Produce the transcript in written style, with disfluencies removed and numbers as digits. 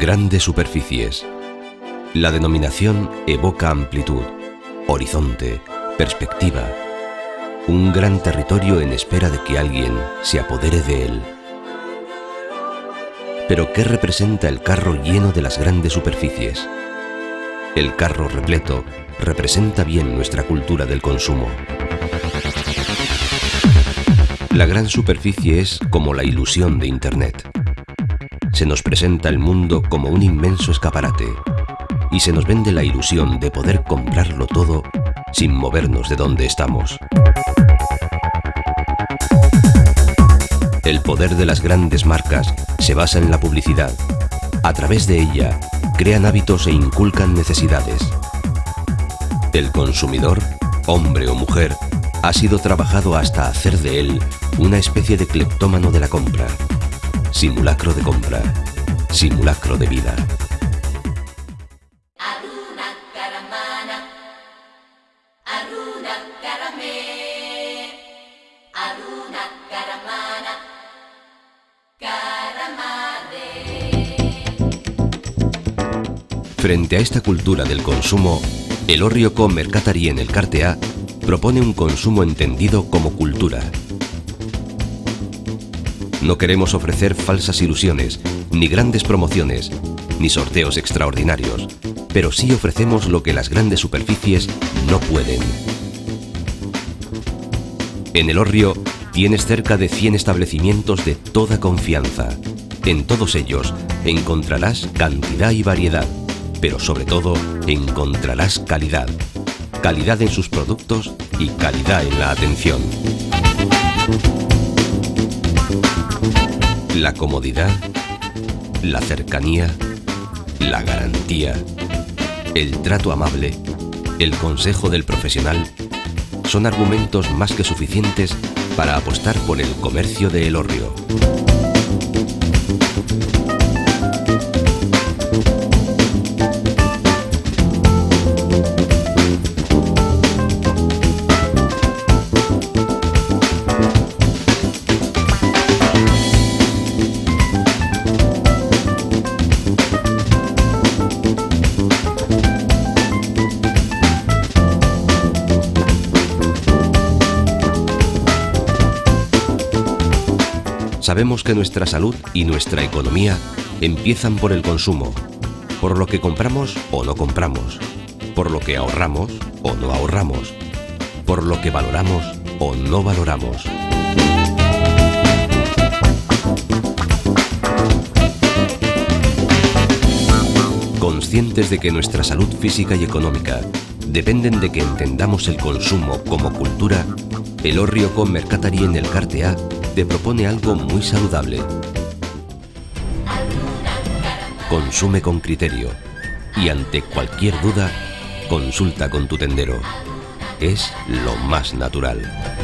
Grandes superficies. La denominación evoca amplitud, horizonte, perspectiva. Un gran territorio en espera de que alguien se apodere de él. Pero ¿qué representa el carro lleno de las grandes superficies? El carro repleto representa bien nuestra cultura del consumo. La gran superficie es como la ilusión de Internet. Se nos presenta el mundo como un inmenso escaparate y se nos vende la ilusión de poder comprarlo todo sin movernos de donde estamos. El poder de las grandes marcas se basa en la publicidad. A través de ella, crean hábitos e inculcan necesidades. El consumidor, hombre o mujer, ha sido trabajado hasta hacer de él una especie de cleptómano de la compra. Simulacro de compra, simulacro de vida. Frente a esta cultura del consumo, Elorrioko Merkatarien Elkartea propone un consumo entendido como cultura. No queremos ofrecer falsas ilusiones, ni grandes promociones, ni sorteos extraordinarios, pero sí ofrecemos lo que las grandes superficies no pueden. En Elorrio tienes cerca de 100 establecimientos de toda confianza. En todos ellos encontrarás cantidad y variedad, pero sobre todo encontrarás calidad. Calidad en sus productos y calidad en la atención. La comodidad, la cercanía, la garantía, el trato amable, el consejo del profesional son argumentos más que suficientes para apostar por el comercio de Elorrio. Sabemos que nuestra salud y nuestra economía empiezan por el consumo, por lo que compramos o no compramos, por lo que ahorramos o no ahorramos, por lo que valoramos o no valoramos. Conscientes de que nuestra salud física y económica dependen de que entendamos el consumo como cultura, Elorrioko Merkatarien Elkartea te propone algo muy saludable. Consume con criterio y ante cualquier duda, consulta con tu tendero. Es lo más natural.